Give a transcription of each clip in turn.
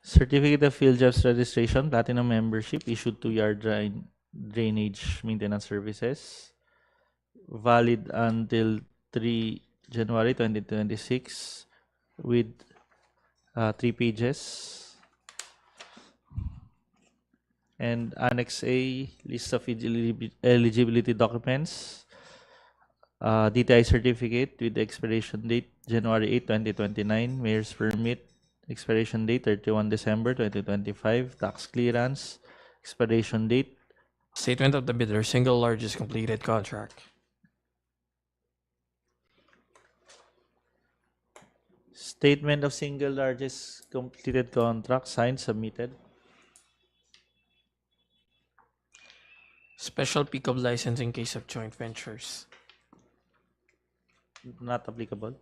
Certificate of Field Jobs Registration, Platinum Membership, issued to Yard Drainage Maintenance Services, valid until 3 January 2026, with 3 pages. And Annex A, list of eligibility documents, DTI certificate with expiration date January 8, 2029, mayor's permit, expiration date 31 December 2025, tax clearance, expiration date. Statement of the bidder, single largest completed contract. Statement of single largest completed contract, signed, submitted. Special pick-up license in case of joint ventures. Not applicable.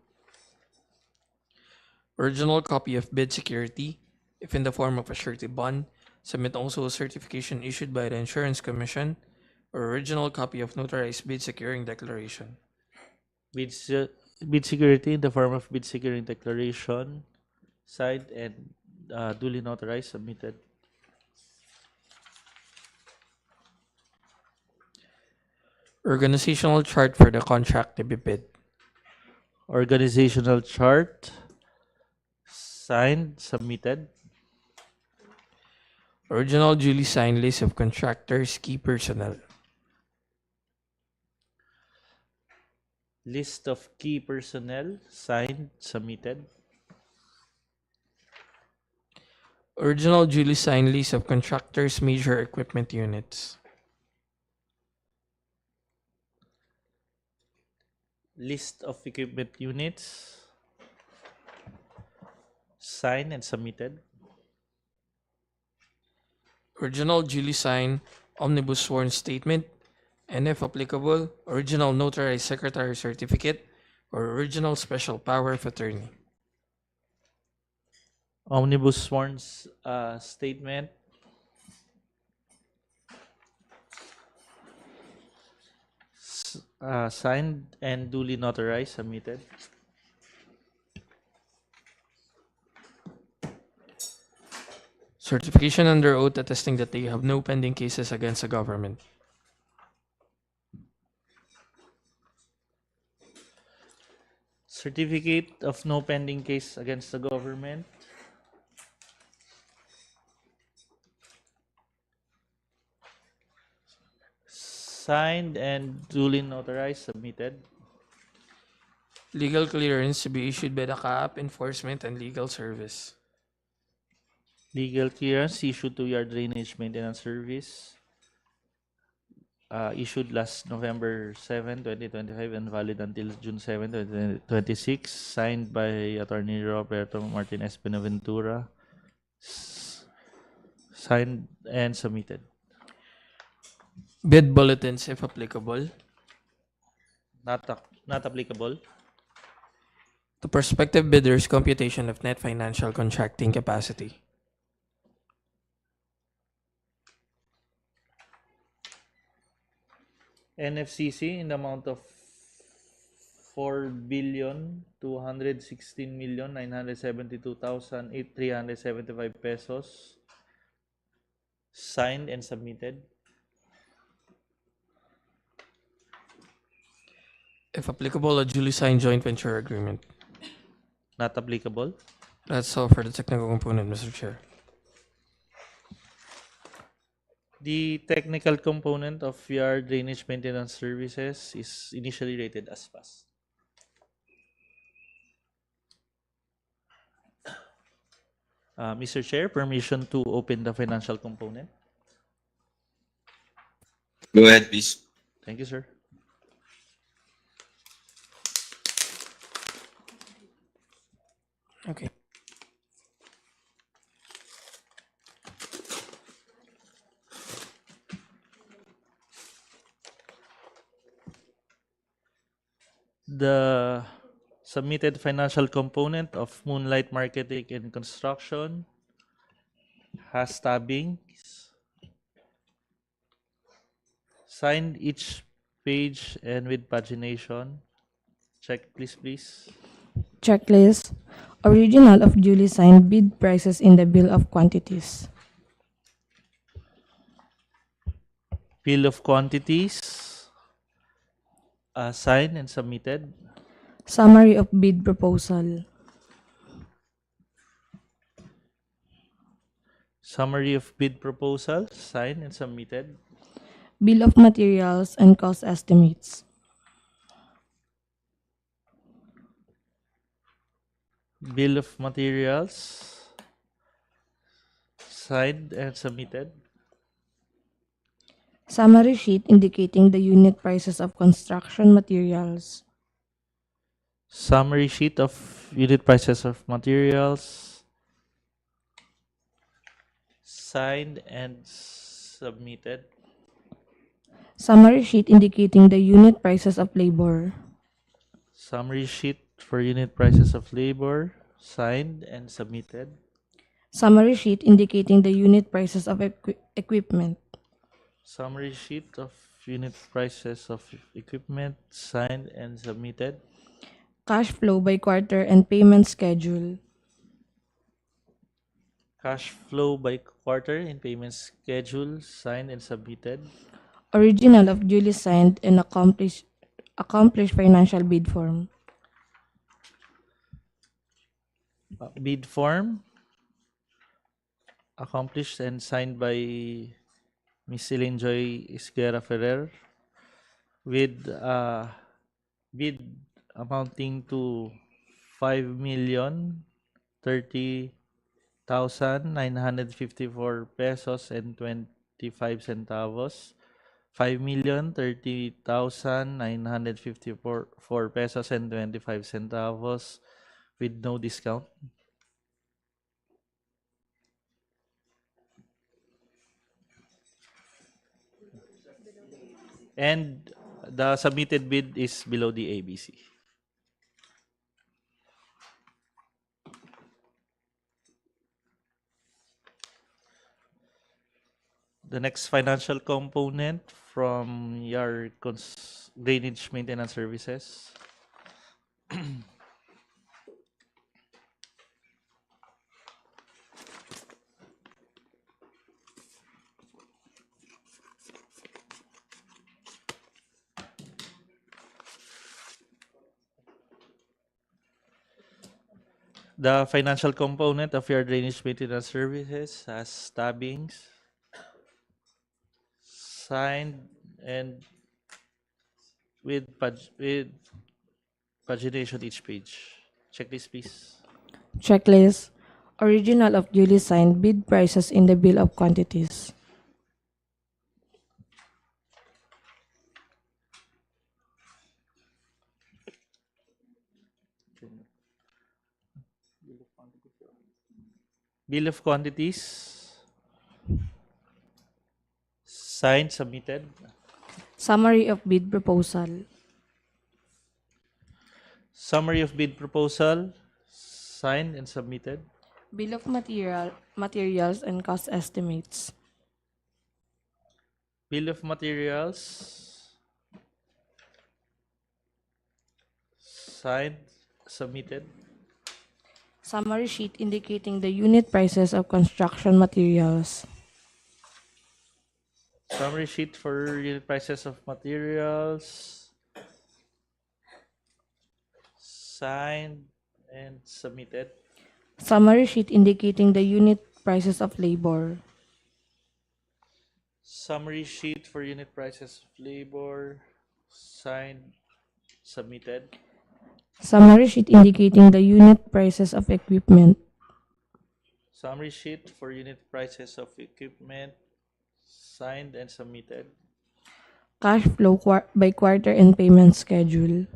Original copy of bid security, if in the form of a surety bond, submit also a certification issued by the Insurance Commission, or original copy of notarized bid securing declaration. Bid security in the form of bid securing declaration, signed and duly notarized, submitted. Organizational chart for the contract to be bid. Organizational chart, signed, submitted. Original duly signed list of contractors, key personnel. List of key personnel, signed, submitted. Original duly signed list of contractors, major equipment units. List of equipment units, signed and submitted. Original duly signed omnibus sworn statement, and if applicable, original notarized secretary certificate or original special power of attorney. Omnibus sworn statement, signed and duly notarized, submitted. Certification under oath attesting that they have no pending cases against the government. Certificate of no pending case against the government. Signed and duly notarized, submitted. Legal clearance to be issued by the CAAP Enforcement and Legal Service. Legal clearance issued to Yard Drainage Maintenance Service. Issued last November 7, 2025 and valid until June 7, 2026. Signed by Attorney Roberto Martinez Benaventura. Signed and submitted. Bid bulletins, if applicable. Not applicable. The prospective bidder's computation of net financial contracting capacity. NFCC in the amount of 4,216,972,375 pesos. Signed and submitted. If applicable, a duly signed joint venture agreement. Not applicable. That's all for the technical component, Mr. Chair. The technical component of Yard Drainage Maintenance Services is initially rated as pass. Mr. Chair, permission to open the financial component. Go ahead, please. Thank you, sir. Okay. The submitted financial component of Moonlight Marketing and Construction has tabbings. Signed each page and with pagination. Check, please. Checklist. Original of duly signed bid prices in the bill of quantities. Bill of quantities signed and submitted. Summary of bid proposal. Summary of bid proposal signed and submitted. Bill of materials and cost estimates. Bill of materials signed and submitted. Summary sheet indicating the unit prices of construction materials. Summary sheet of unit prices of materials signed and submitted. Summary sheet indicating the unit prices of labor. Summary sheet for unit prices of labor signed and submitted. Summary sheet indicating the unit prices of equipment. Summary sheet of unit prices of equipment signed and submitted. Cash flow by quarter and payment schedule. Cash flow by quarter and payment schedule signed and submitted. Original of duly signed and accomplished financial bid form. Bid form accomplished and signed by Miss Celine Joy Esguerra Ferrer with bid amounting to 5,030,954 pesos and 25 centavos. 5,030,954 pesos and 25 centavos with no discount. And the submitted bid is below the ABC. The next financial component from your drainage maintenance services. The financial component of your drainage maintenance services has stabbings signed and with pagination each page. Check this, please. Checklist. Original of duly signed bid prices in the bill of quantities. Bill of quantities signed, submitted. Summary of bid proposal. Summary of bid proposal signed and submitted. Bill of materials and cost estimates. Bill of materials signed, submitted. Summary sheet indicating the unit prices of construction materials. Summary sheet for unit prices of materials signed and submitted. Summary sheet indicating the unit prices of labor. Summary sheet for unit prices of labor signed, submitted. Summary sheet indicating the unit prices of equipment. Summary sheet for unit prices of equipment signed and submitted. Cash flow by quarter and payment schedule.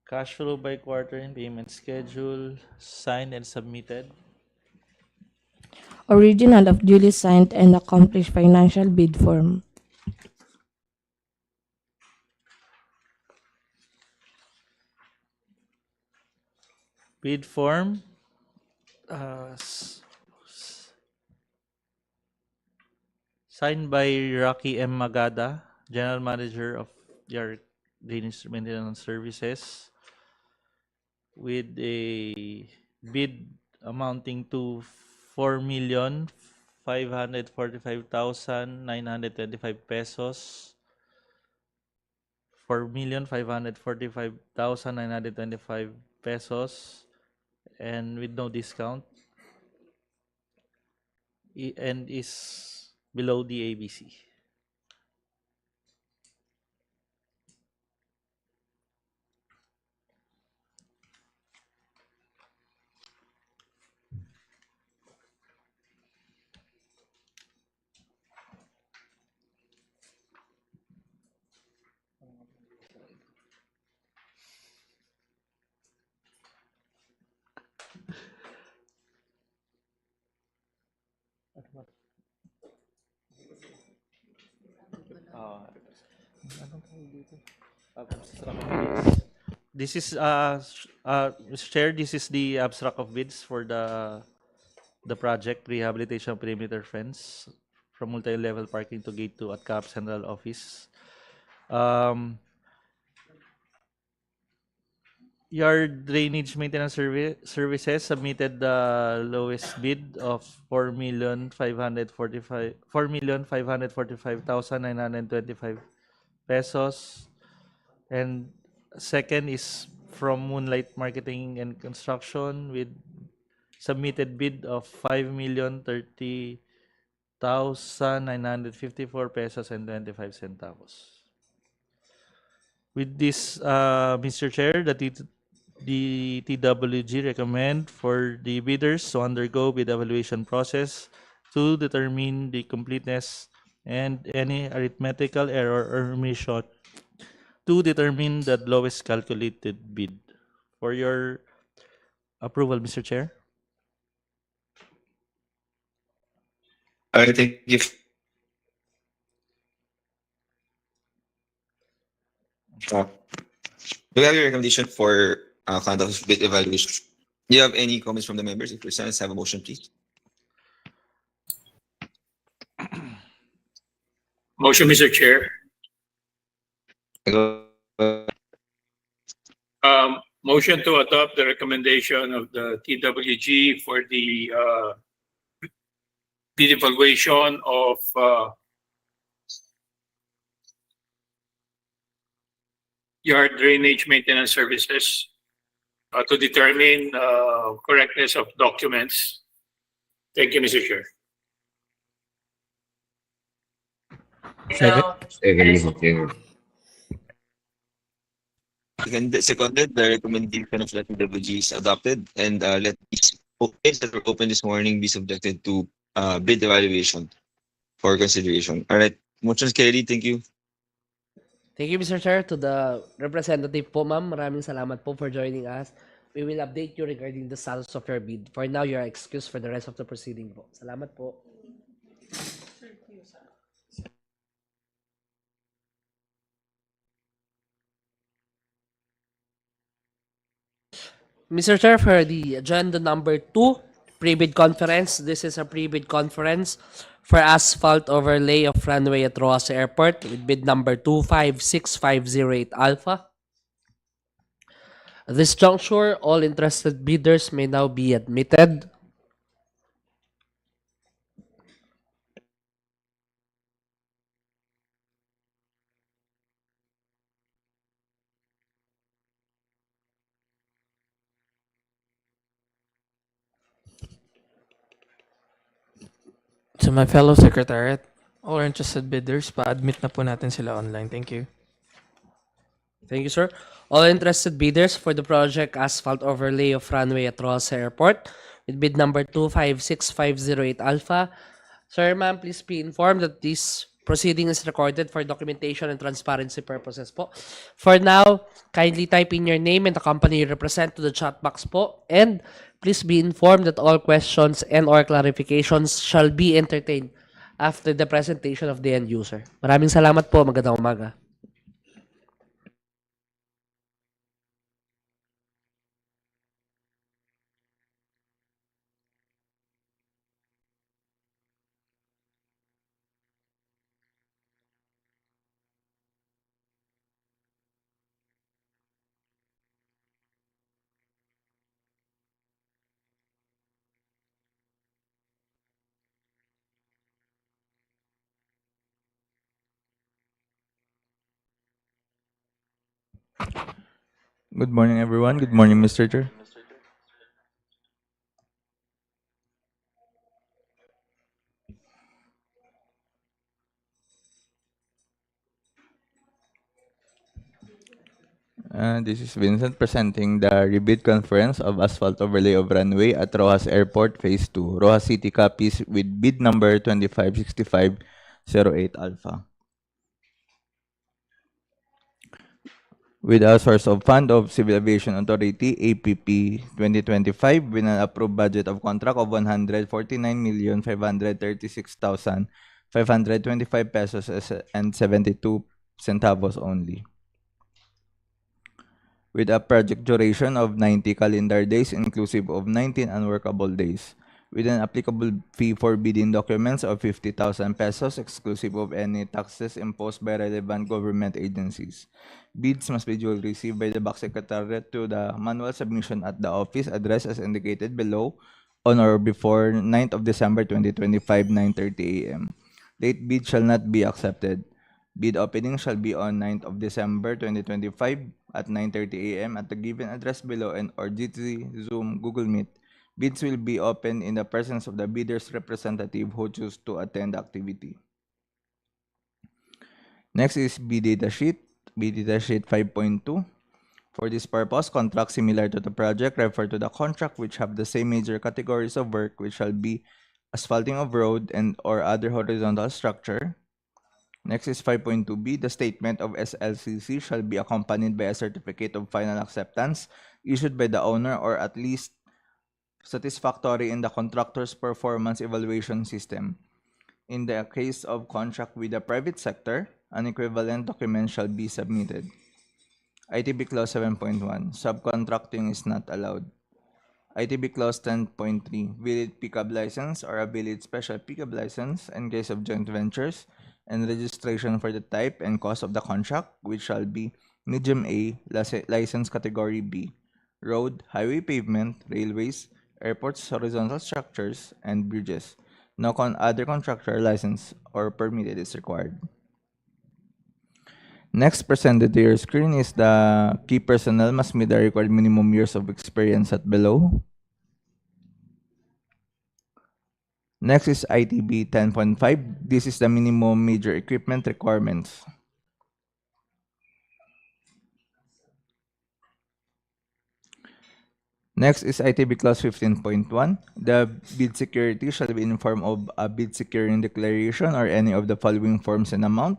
Cash flow by quarter and payment schedule signed and submitted. Original of duly signed and accomplished financial bid form. Bid form signed by Rocky M. Magada, General Manager of your Drainage Maintenance Services. with a bid amounting to 4,545,925 pesos. 4,545,925 pesos, and with no discount, and is below the ABC. This is Mr. Chair, this is the abstract of bids for the project Rehabilitation of Perimeter Fence from Multi-Lèvél Parking to Gate 2 at CAAP Central Office. Yard Drainage Maintenance Services submitted the lowest bid of 4,545,925 pesos. And second is from Moonlight Marketing and Construction with submitted bid of 5,030,954 pesos and 25 centavos. With this, Mr. Chair, the TWG recommend for the bidders to undergo bid evaluation process to determine the completeness and any arithmetical error or omission to determine the lowest calculated bid. For your approval, Mr. Chair. All right, thank you. Do we have your recommendation for conduct of bid evaluation? Do you have any comments from the members? If present, have a motion, please. Motion, Mr. Chair. Go- Motion to adopt the recommendation of the TWG for the bid evaluation of yard drainage maintenance services to determine correctness of documents. Thank you, Mr. Chair. Seconded, the recommendation of the TWG is adopted, and let these bids that were open this morning be subjected to bid evaluation for consideration. All right, motions carried. Thank you. Thank you, Mr. Chair. To the representative po, ma'am, maraming salamat po for joining us. We will update you regarding the status of your bid. For now, you are excused for the rest of the proceeding po. Salamat po. Mr. Chair, for the agenda number 2, pre-bid conference. This is a pre-bid conference for asphalt overlay of runway at Roxas Airport with bid number 256508 Alpha. At this juncture, all interested bidders may now be admitted. To my fellow secretariat, all interested bidders, pa-admit na po natin sila online. Thank you. Thank you, sir. All interested bidders for the project asphalt overlay of runway at Roxas Airport with bid number 256508 Alpha. Sir, ma'am, please be informed that this proceeding is recorded for documentation and transparency purposes po. For now, kindly type in your name and the company you represent to the chat box po. And please be informed that all questions and or clarifications shall be entertained after the presentation of the end user. Maraming salamat po. Magandang umaga. Good morning, everyone. Good morning, Mr. Chair. This is Vincent presenting the rebid conference of asphalt overlay of runway at Roxas Airport Phase 2. Roxas City copies with bid number 256508 Alpha. With a source of fund of Civil Aviation Authority, APP 2025, with an approved budget of contract of 149,536,525 pesos and 72 centavos only. With a project duration of 90 calendar days inclusive of 19 unworkable days, with an applicable fee for bidding documents of 50,000 pesos exclusive of any taxes imposed by relevant government agencies. Bids must be duly received by the BAC Secretariat to the manual submission at the office address as indicated below on or before 9th of December 2025, 9:30 a.m. Late bid shall not be accepted. Bid opening shall be on 9th of December 2025 at 9:30 a.m. at the given address below and or GT, Zoom, Google Meet. Bids will be open in the presence of the bidder's representative who choose to attend the activity. Next is bid data sheet, bid data sheet 5.2. For this purpose, contracts similar to the project refer to the contract which have the same major categories of work, which shall be asphalting of road and or other horizontal structure. Next is 5.2b. The statement of SLCC shall be accompanied by a certificate of final acceptance issued by the owner or at least satisfactory in the contractor's performance evaluation system. In the case of contract with the private sector, an equivalent document shall be submitted. ITB Clause 7.1. Subcontracting is not allowed. ITB Clause 10.3. Village pickup license or a village special pickup license in case of joint ventures and registration for the type and cost of the contract, which shall be medium A, license category B, road, highway pavement, railways, airports, horizontal structures, and bridges. No other contractor license or permitted is required. Next presented to your screen is the key personnel must meet the required minimum years of experience at below. Next is ITB 10.5. This is the minimum major equipment requirements. Next is ITB Clause 15.1. The bid security shall be in form of a bid securing declaration or any of the following forms and amount.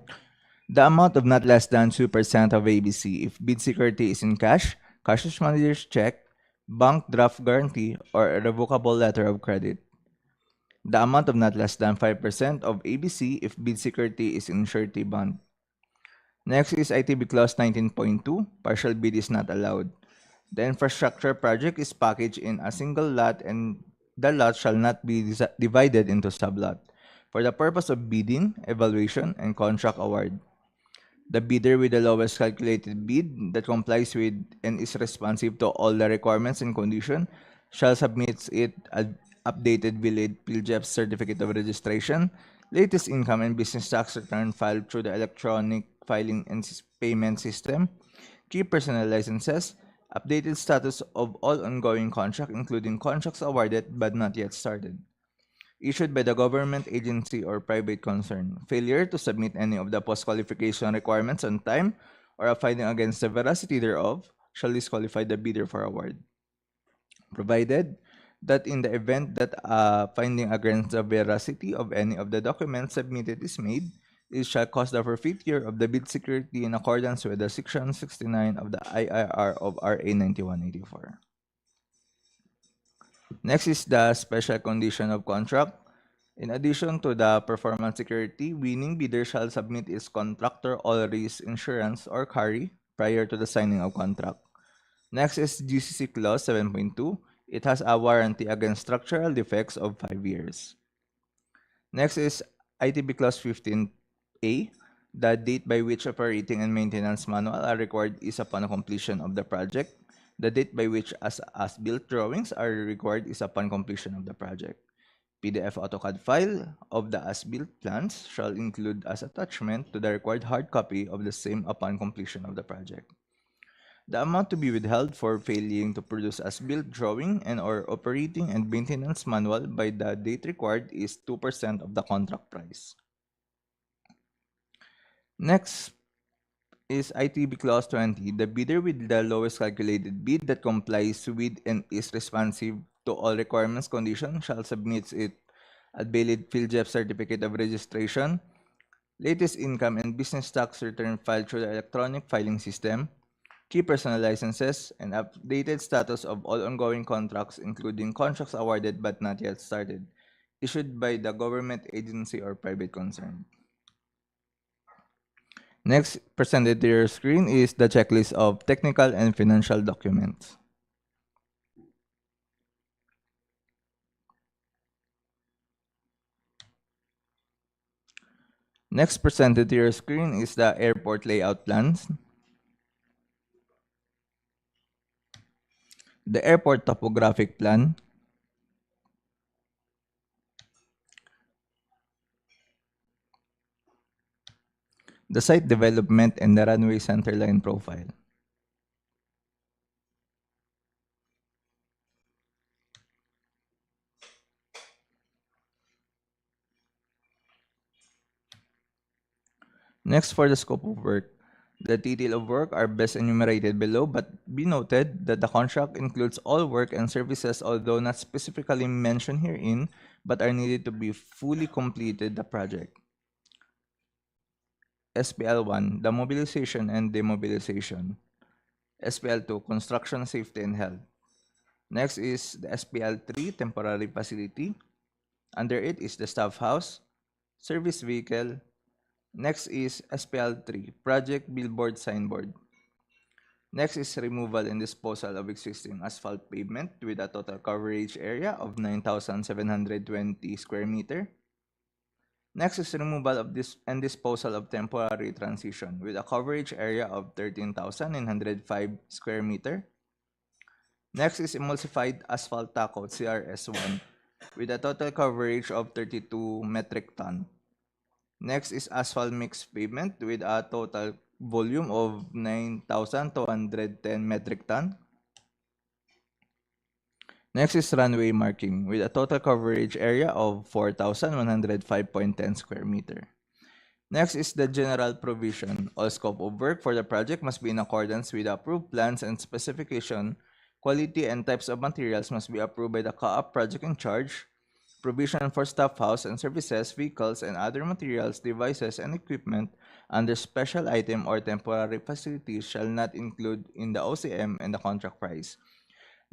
The amount of not less than 2% of ABC if bid security is in cash, cashier's manager's check, bank draft guarantee, or a revocable letter of credit. The amount of not less than 5% of ABC if bid security is in surety bond. Next is ITB Clause 19.2. Partial bid is not allowed. The infrastructure project is packaged in a single lot and the lot shall not be divided into sublot for the purpose of bidding, evaluation, and contract award. The bidder with the lowest calculated bid that complies with and is responsive to all the requirements and conditions shall submit it updated village PILGEP certificate of registration, latest income and business tax return filed through the electronic filing and payment system, key personnel licenses, updated status of all ongoing contracts, including contracts awarded but not yet started, issued by the government agency or private concern. Failure to submit any of the post-qualification requirements on time or a finding against the veracity thereof shall disqualify the bidder for award. Provided that in the event that a finding against the veracity of any of the documents submitted is made, it shall cause the forfeiture of the bid security in accordance with the Section 69 of the IIR of RA 9184. Next is the special condition of contract. In addition to the performance security, winning bidder shall submit its contractor all risk insurance or carry prior to the signing of contract. Next is GCC Clause 7.2. It has a warranty against structural defects of 5 years. Next is ITB Clause 15A. The date by which operating and maintenance manual are required is upon completion of the project. The date by which as-built drawings are required is upon completion of the project. PDF AutoCAD file of the as-built plans shall include as attachment to the required hard copy of the same upon completion of the project. The amount to be withheld for failing to produce as-built drawing and/or operating and maintenance manual by the date required is 2% of the contract price. Next is ITB Clause 20. The bidder with the lowest calculated bid that complies with and is responsive to all requirements conditions shall submit it a valid PhilJEP certificate of registration, latest income and business tax return filed through the electronic filing system, key personal licenses, and updated status of all ongoing contracts, including contracts awarded but not yet started, issued by the government agency or private concern. Next, presented to your screen is the checklist of technical and financial documents. Next, presented to your screen is the airport layout plans, the airport topographic plan, the site development and the runway centerline profile. Next, for the scope of work. The detail of work are best enumerated below, but be noted that the contract includes all work and services, although not specifically mentioned herein, but are needed to be fully completed the project. SPL1, the mobilization and demobilization. SPL2, construction safety and health. Next is the SPL3, temporary facility. Under it is the staff house, service vehicle. Next is SPL3, project billboard signboard. Next is removal and disposal of existing asphalt pavement with a total coverage area of 9,720 square meter. Next is removal of this and disposal of temporary transition with a coverage area of 13,905 square meter. Next is emulsified asphalt tack coat CRS1 with a total coverage of 32 metric ton. Next is asphalt mixed pavement with a total volume of 9,210 metric ton. Next is runway marking with a total coverage area of 4,105.10 square meter. Next is the general provision. All scope of work for the project must be in accordance with approved plans and specification. Quality and types of materials must be approved by the CAAP project in charge. Provision for staff house and services, vehicles, and other materials, devices, and equipment under special item or temporary facilities shall not include in the OCM and the contract price.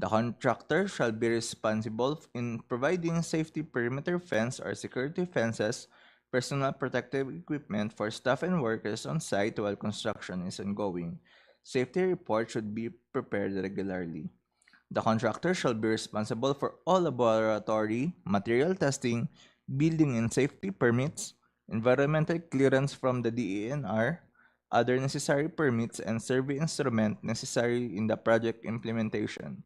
The contractor shall be responsible in providing safety perimeter fence or security fences, personal protective equipment for staff and workers on site while construction is ongoing. Safety reports should be prepared regularly. The contractor shall be responsible for all laboratory, material testing, building and safety permits, environmental clearance from the DENR, other necessary permits, and survey instrument necessary in the project implementation.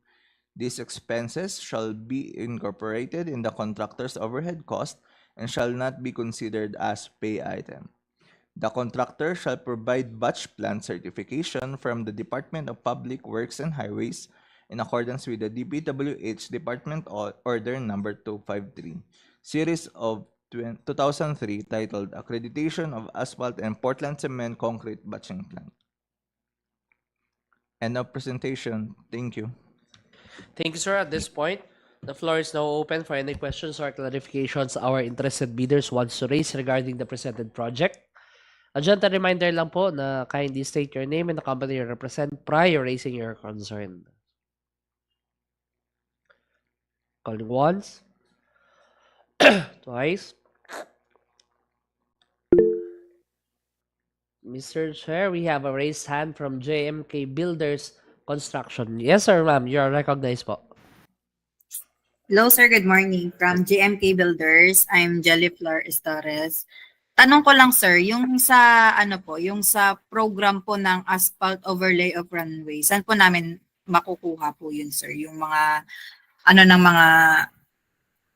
These expenses shall be incorporated in the contractor's overhead cost and shall not be considered as pay item. The contractor shall provide batch plant certification from the Department of Public Works and Highways in accordance with the DPWH Department Order Number 253, Series of 2003, titled Accreditation of Asphalt and Portland Cement Concrete Batching Plant. End of presentation. Thank you. Thank you, sir. At this point, the floor is now open for any questions or clarifications our interested bidders wants to raise regarding the presented project. A gentle reminder lang po na kindly state your name and the company you represent prior raising your concern. Calling once, twice. Mr. Chair, we have a raised hand from JMK Builders Construction. Yes, sir, ma'am. You are recognized po. Hello, sir. Good morning. From JMK Builders, I'm Jelly Flor Estores. Tanong ko lang, sir, yung sa yung sa program po ng Asphalt Overlay of Runway, saan po namin makukuha po yun, sir? Yung mga ng mga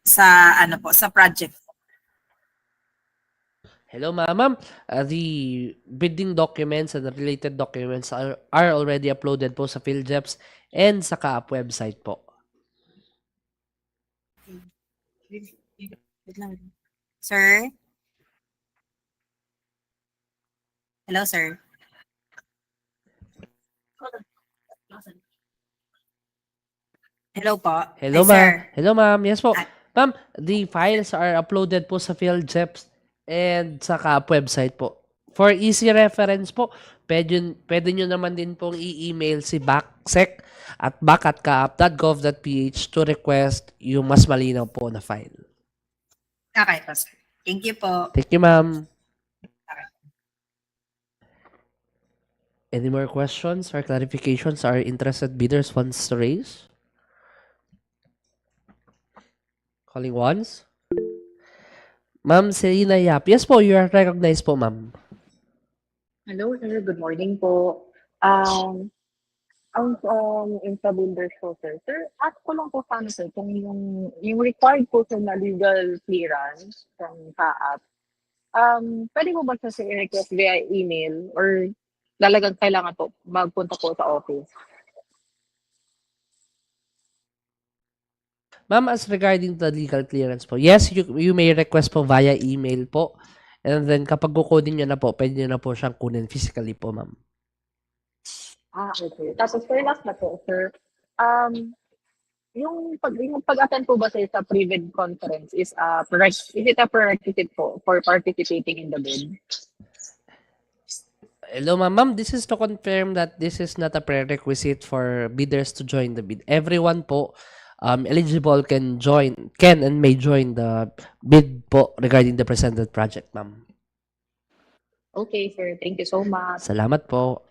sa sa project. Hello, ma'am. Ma'am, the bidding documents and the related documents are already uploaded po sa PhilJeps and sa CAAP website po. Wait lang. Sir? Hello, sir? Hello po. Hello, Hi, ma'am. sir. Hello, ma'am. Yes po. Ah. Ma'am, the files are uploaded po sa PhilJeps and sa CAAP website po. For easy reference po, pwede nyo naman din pong i-email si BACSEC at bac@caap.gov.ph to request yung mas malinaw po na file. Okay po, sir. Thank you po. Thank you, ma'am. Any more questions or clarifications our interested bidders wants to raise? Calling once. Ma'am Selena Yap. Yes po, you are recognized po, ma'am. Hello, sir. Good morning po. Ang Infra Builders po, sir. Sir, ask ko lang po paano, sir, kung yung required po, sir, na legal clearance from CAAP, pwede mo ba siya, sir, i-request via email or talagang kailangan po magpunta po sa office? Ma'am, as regarding the legal clearance po, yes, you may request po via email po. And then kapag kukunin nyo na po, pwede nyo na po siyang kunin physically po, ma'am. Okay. Tapos, sir, last na po, sir. Yung pag-attend po ba sa pre-bid conference is it a prerequisite po for participating in the bid? Hello, ma'am. Ma'am, this is to confirm that this is not a prerequisite for bidders to join the bid. Everyone po eligible can and may join the bid po regarding the presented project, ma'am. Okay, sir. Thank you so much. Salamat po.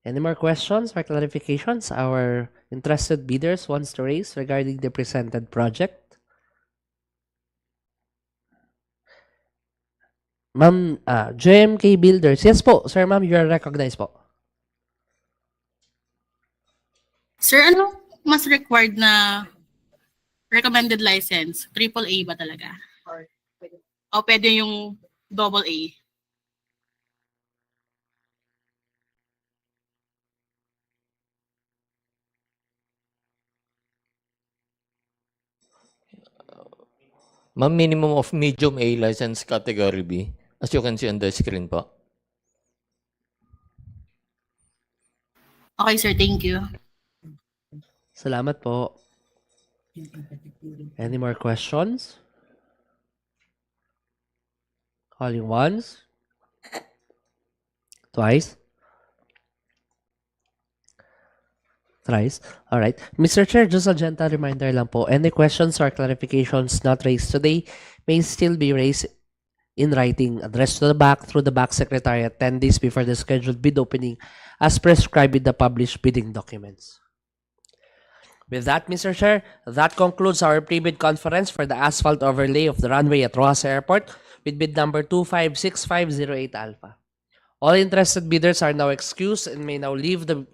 Any more questions or clarifications our interested bidders wants to raise regarding the presented project? Ma'am, JMK Builders. Yes po, sir, ma'am, you are recognized po. Sir, ano mas required na recommended license? AAA ba talaga? O pwede yung AA? Ma'am, minimum of medium A license category B, as you can see on the screen po. Okay, sir. Thank you. Salamat po. Any more questions? Calling once. Twice. Thrice. All right. Mr. Chair, just a gentle reminder lang po. Any questions or clarifications not raised today may still be raised in writing, addressed to the BAC through the BAC Secretariat 10 days before the scheduled bid opening as prescribed in the published bidding documents. With that, Mr. Chair, that concludes our pre-bid conference for the asphalt overlay of the runway at Roxas Airport with bid number 256508 Alpha. All interested bidders are now excused and may now leave the